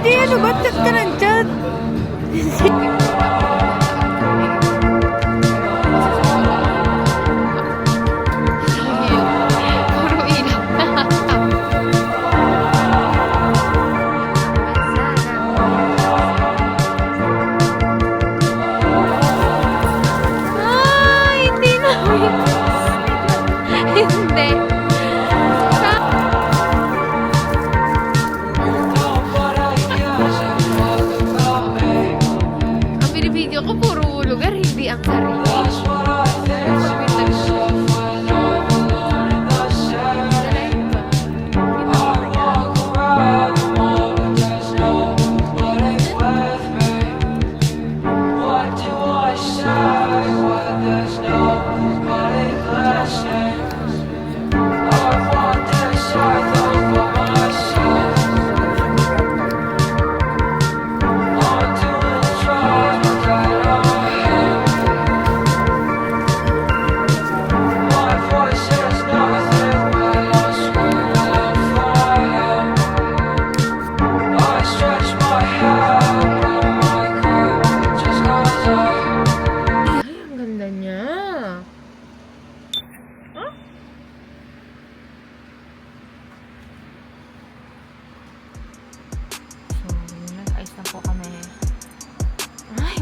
AJ, ano ba? Chat ka ng chat. Puro ilang. Hindi na. Hindi. Ang binibideo ko puro lugar, hindi ang sarili.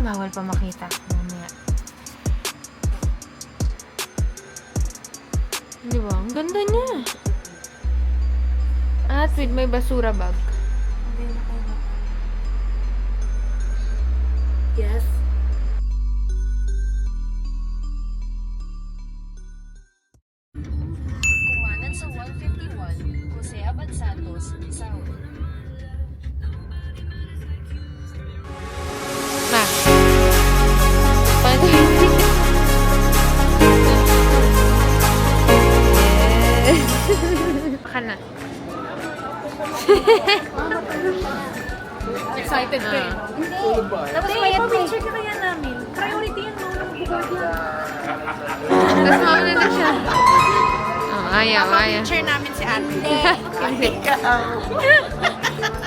Bawal pa makita mamaya. Di ba? Ang ganda niya. At with may basura bag. Yes. Kumanan sa 151, Jose Abad Santos, South. Na. Paano hindi? Yes. Baka na. Excited ka eh. Tapos picture ka kaya namin. Priority yan, mga mag-board yan. Tapos mauna na siya. Oh, ayaw. Picture namin si ate. Hindi ka.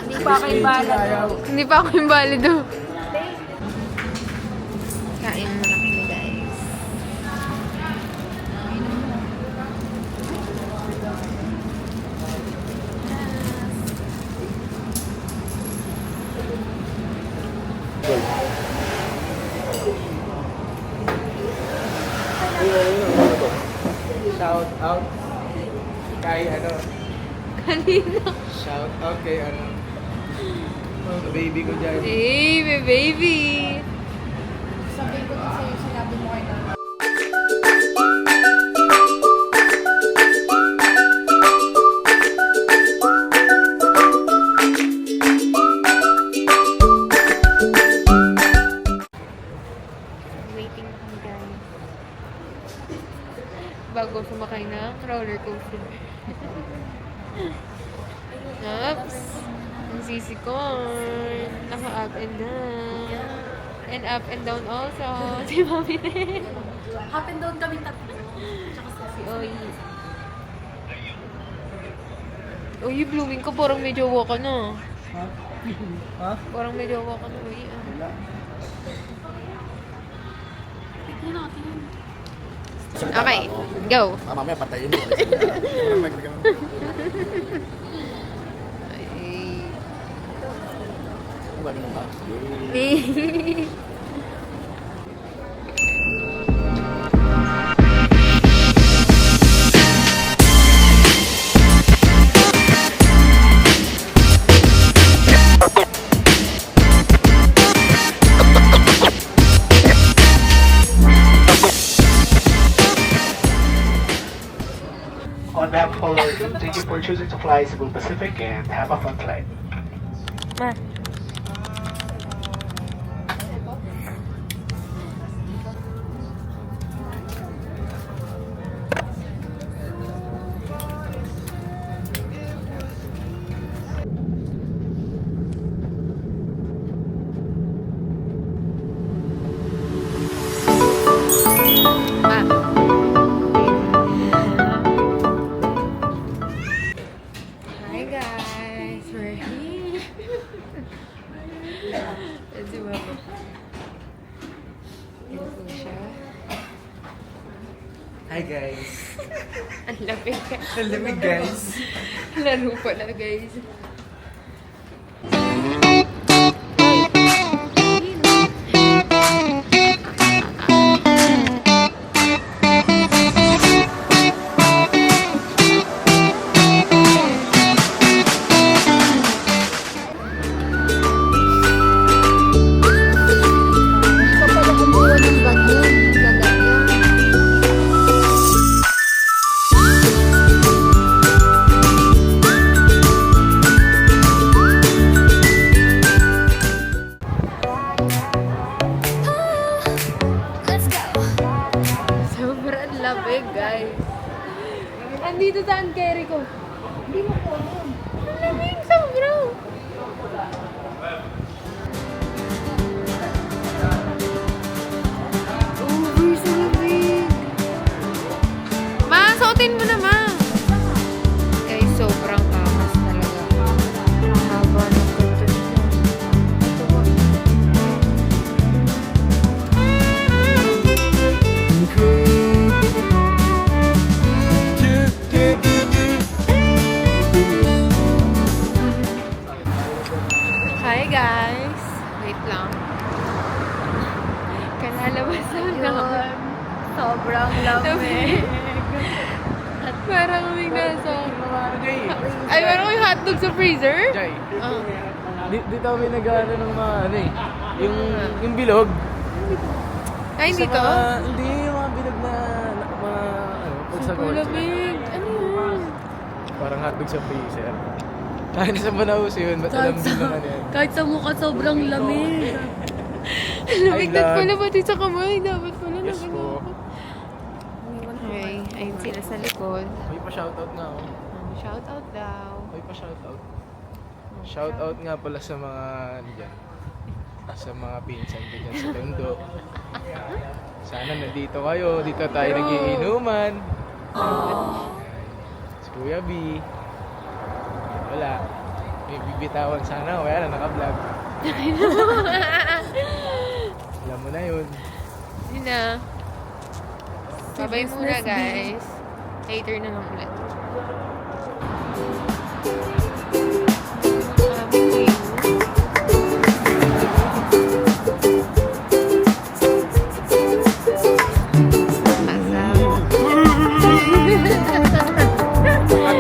Hindi pa ako imbala. Hindi pa ako imbalido. Kain muna kami, guys. Shout out kay ano? Kanina. Shout out kay ano? Oh, baby ko dyan. Hey, baby. Sabihin ko din sa'yo, sinabi mo kay Tama. Waiting na kami, guys. Bago sumakay ng roller coaster. Oops. Ang sisi ko. Naka-up and down. And up and down also. Si Mami rin. Up and down kami tatlo. Si Oy. Oy, blooming ko. Parang may jowa ka na. Ha? Ha? Parang may jowa ka na, Oy. Wala. Tignan natin yun. Okay, go. Mamaya patayin mo. Ay. On behalf of all our crew, thank you for choosing to fly Cebu Pacific and have a fun flight. Ma. Hi guys, we're here. Hi guys. Ang lamig. Ang lamig guys. Laro pala guys. Sobrang lamig, guys. Andito saan carry ko? Hindi mo po. Ang lamig, sobrang. Over sa lamig. Ma, suotin mo na, ma. Guys, sobrang angas talaga. Haba ng curtain niya. Ito ba? Hi guys! Wait lang. Kalalabasan naman. Sobrang lamig. At parang may nasa... Ay, parang may hotdog sa freezer? Jai, Oh. dito kami nag-ano ng mga ano eh. Yung bilog. Ay, hindi Sa to? hindi, yung mga bilog na mga ano, pag sa Super kotse. lamig. Ano yun? Parang hotdog sa freezer. Kahit sa Manaus yun, ba't alam din naman yan? Kahit sa mukha, sobrang lamig. Lamigdat vlog. pala pati sa kamay. Dapat pala na Yes po. Okay, ayun sila sa likod. May pa-shoutout nga ako. Shout out daw. May pa-shoutout. Shoutout nga pala sa mga ano dyan. Sa mga pinsan ko dyan sa Tondo. Sana nandito kayo. Dito tayo nagiinuman. Si Kuya B. Wala. May bibitawan sana. Kaya na naka-vlog. Alam mo na yun. Yun na. Babay muna guys. Later na lang ulit.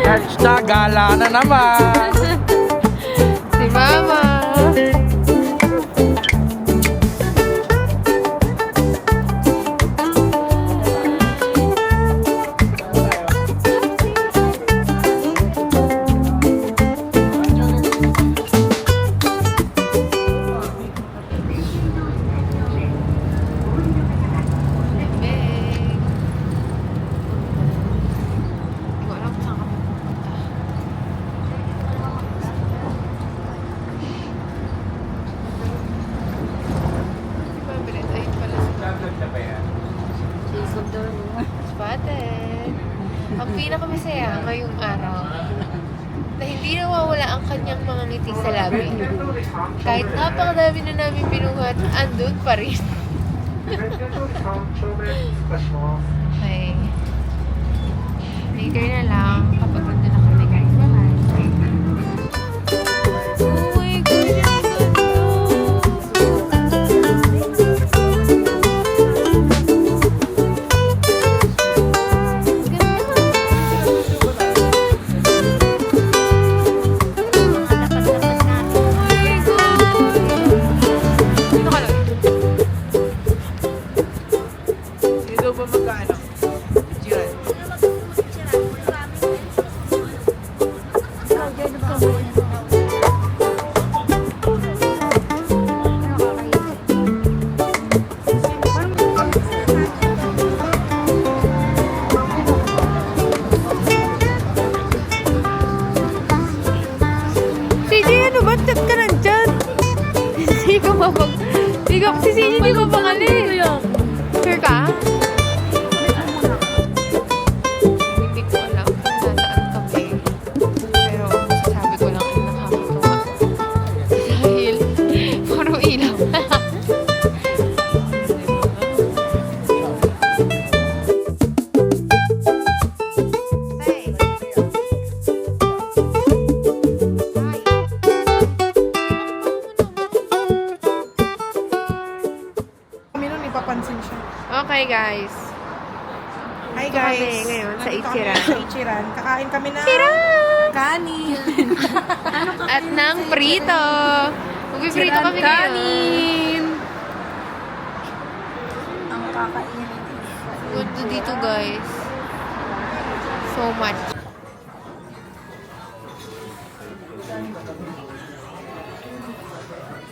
Hashtag gala na naman. Si Mama. Hindi ko alam kung saan kami pupunta. Di ba, bilis? Ayun pala si Nag-vlog na ba yan? Spotted. Ang pinakamasaya ngayong araw na hindi nawawala ang kanyang mga ngiti sa labi. Kahit napakadami na namin binuhat, andun pa rin. Okay. Later na lang kapag nandun na kami guys. Bye-bye. Oh my goodness, Dito ba magkano? Jiran. CJ, ano ba? Chat ka nandyan? Hindi ka mapag... Hindi ka... Si CJ, hindi ko pangali. Sure ka? Hindi ko alam kung nasaan kami. Pero sabi ko lang ay nakakatuwa. Dahil puro ilaw. guys. Hi Ito guys. kami ngayon sa Nandito kami Ichiran. sa Ichiran. Kakain kami na kanin. At ng prito. Magpiprito kami ngayon. kanin. Ang kakainin. Good to dito guys. So much.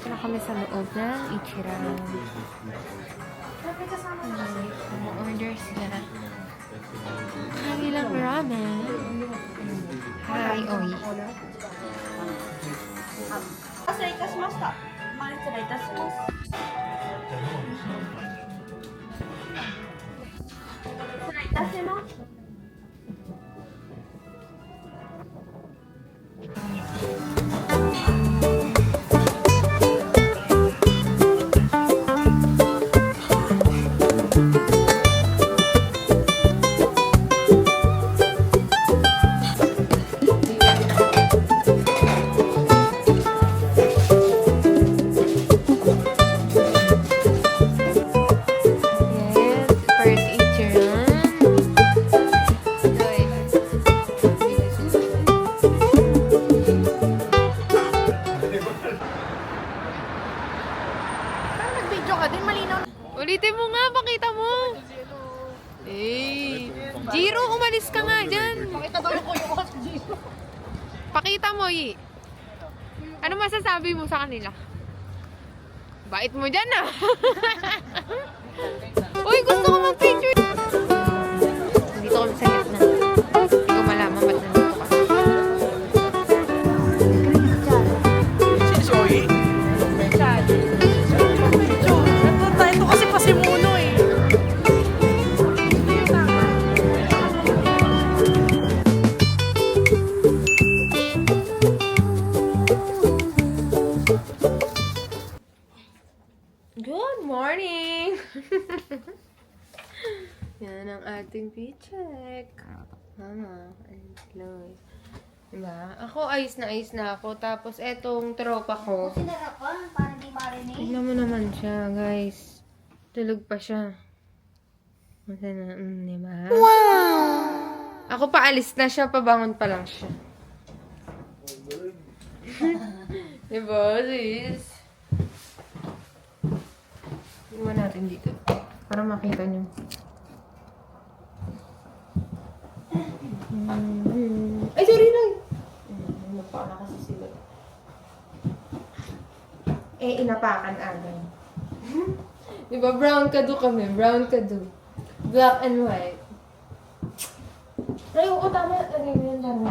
Ito na kami sa loob ng Ichiran. Order sila. Kanilang ramen. Hi, oi. 失礼いたしました。前失礼いたします。失礼いたします。Yes, first Ichiran. Guys. Parang nag-video ka din, malinaw. Ulitin mo nga, pakita mo. Eh, Jiro, umalis ka nga dyan. Pakita daw ko yung host Gio. Pakita mo, Yi. Ano masasabi mo sa kanila? Bait mo dyan, ah. Uy, gusto ko mag-picture. Dito kami sa gitna. Hindi ko malaman ba't nandito ka. Si Zoe? Nagpunta ito kasi pasimuno eh. Good morning! Yan ang ating paycheck. Mama, and Chloe. Diba? Ako, ayos na ako. Tapos, etong tropa ko. Sinarapan, para di marinig. Tignan mo naman siya, guys. Tulog pa siya. Masa na, diba? Wow! Ako paalis na siya, pabangon pa lang siya. Diba, sis? Tingnan natin dito. Para makita niyo. Ay, sorry lang! Napaka kasi sila. Eh, inapakan agad. Diba, brown kado kami. Brown kado. Black and white. Ay, oo, tama. Ano yun, tama.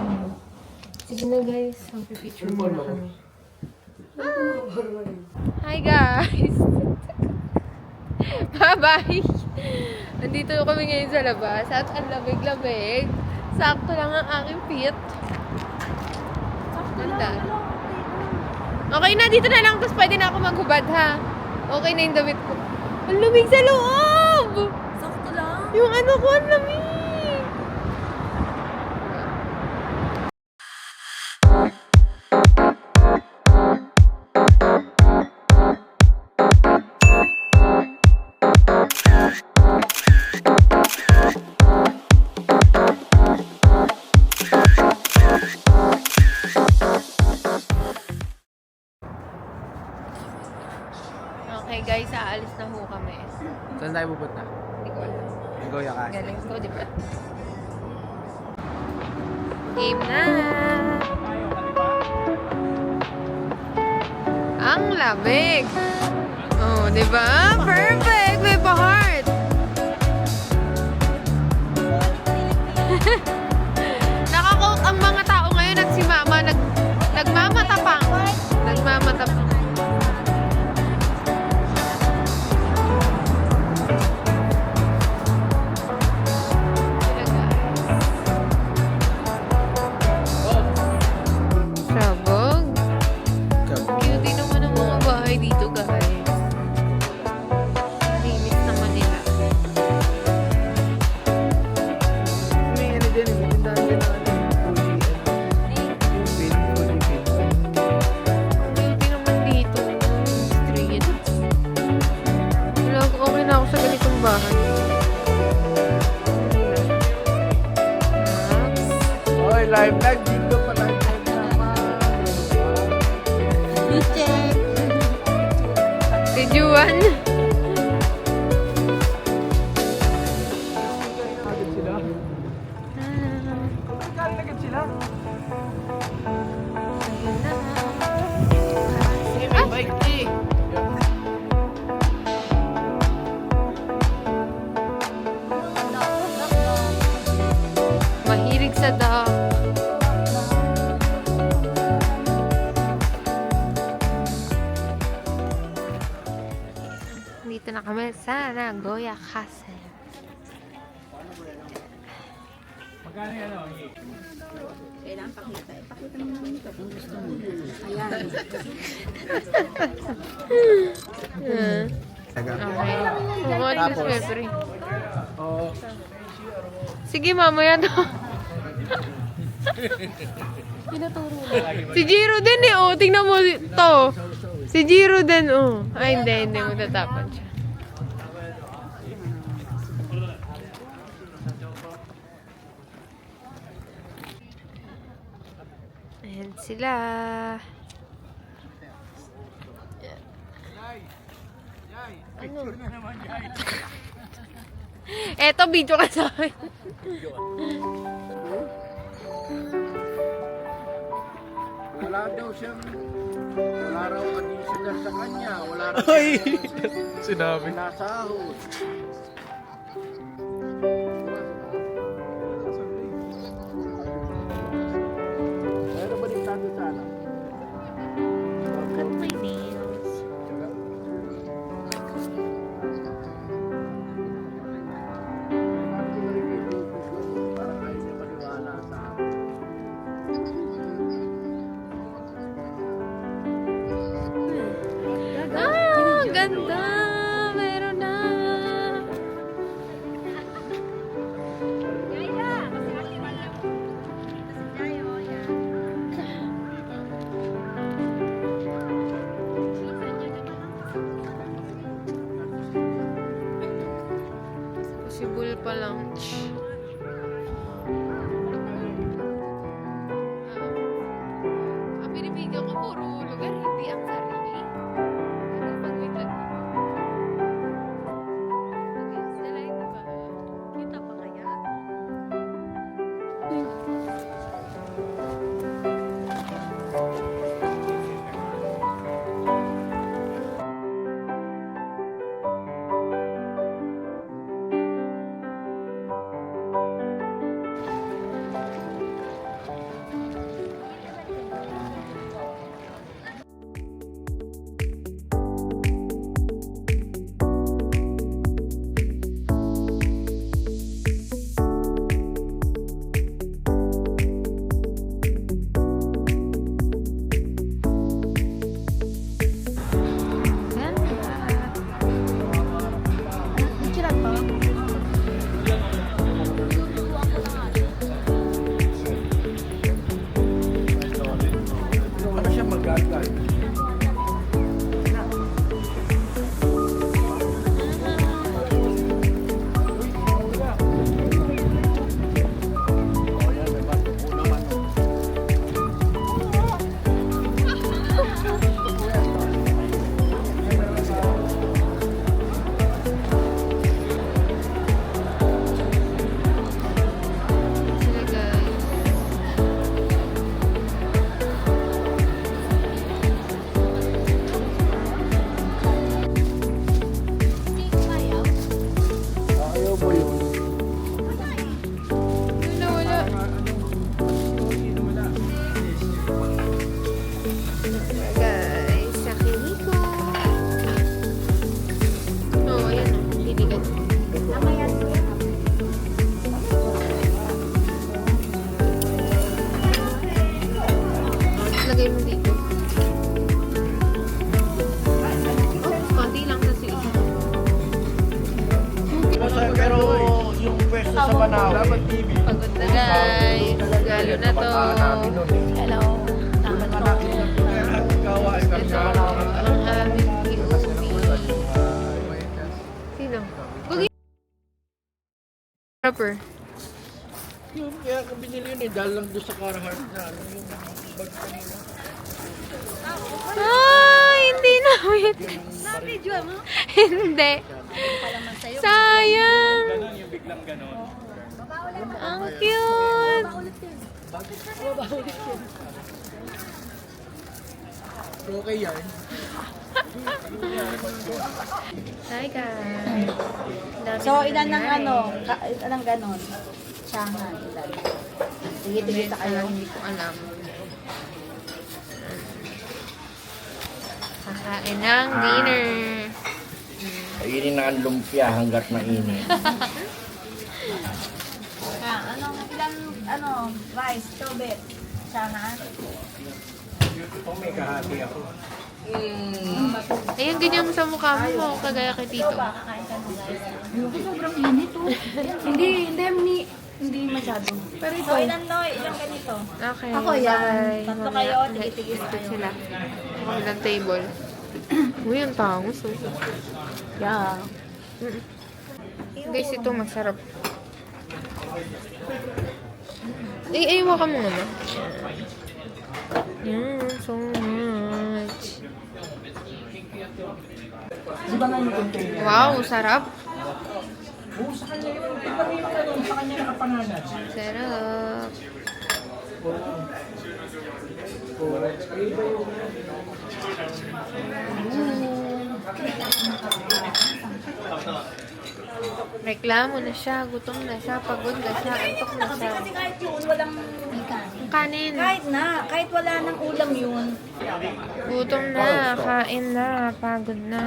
Sige na, guys. Mag-picture muna kami. Hi, guys! Bye-bye! Nandito kami ngayon sa labas at ang lamig-lamig. Sakto lang ang aking fit. Ganda. Okay na, dito na lang. Tapos pwede na ako maghubad, ha? Okay na yung damit ko. Ang lamig sa loob! Sakto lang. Yung ano ko, ang lamig! Okay guys, aalis na ho kami. Saan tayo pupunta? Hindi ko alam. Nagoya ka. Galing ko, di ba? Game na! Ang lamig! Oh, di ba? Perfect! May pa-heart! Nakakote ang mga tao ngayon at si Mama nagmamatapang. Nagmamatapang. Sabog. Cutie naman ang mga bahay dito, guys. live live. Dito pa live live naman. Si Juan. Agad sila. Agad sila. Sige, may bike eh. Mahilig sa dog. Dito na kami sa Nagoya Castle. Magkano yan o? Okay. Tapos, February. Oo. Sige, mamaya to. Si Jiro din eh, oh. Tingnan mo to. Si Jiro din, oh. Ay, hindi. Magtatapan siya. Ayan sila. Ano? Eto, video ka sa akin. Wala daw siyang, wala raw additional sa kanya, wala raw Ay! Sinabi. nasahod. Pero baliktado sana. Cut my nails. Parang ayaw niya maniwala sa akin. Ah, ganda! Meron na! Possible pa lang. Ang binibigyan ko puro lugar, hindi ang sarili. Pag-wait lang. Against the light, diba? Kita pa kaya? Ano siya magagal? Sila guys. Ayaw mo yun. Wala. Guys, sa Kimiko. Oh, ayan o. Pinigan. Lagay mo dito. Oh, konti lang sa isa. Pero yung pwesto sa Banaw, dapat TV. Pagod na guys. Galo na to. Hello. Ito ang aming POV. Sino? Gugi. Rapper. Yun, kaya ko binili yun eh. Dahil lang doon sa Carhartt na ano yung bag kanina. Ay, hindi na. Wait. Na-video mo? Hindi. Sayang. Ang cute. Okay yan. Hi guys. Dami So, na ilan ng nangyari. ano? Ilan ng ganon? Siyangan, ilan? Sige, sa kayo. Hindi ko alam. Kakain ng dinner. Kainin na ang lumpia hanggat mainit. Ilan, rice, chobet, siyangan? Kung may kahati ako. Ayun, ganyan sa mukha mo. Kagaya kay Tito. Kakain ka ng rice. Sobrang init, oh. Hindi masyado. Pero ito, ilan ganito? Okay, Ako yan. bye. Tatlo Mamaya kayo, ulit. tigil-tigil Dito kayo. sila. Ilang table. Uy, ang tangos. Oh. Yeah. Guys, ito masarap. Ay, ka mo naman. So much. Wow, sarap. Sarap. Reklamo na siya, gutom na siya, pagod na siya, antok na siya. Kasi kahit yun, walang Ang kanin. kahit wala ng ulam yun. Gutom na, kain na, pagod na.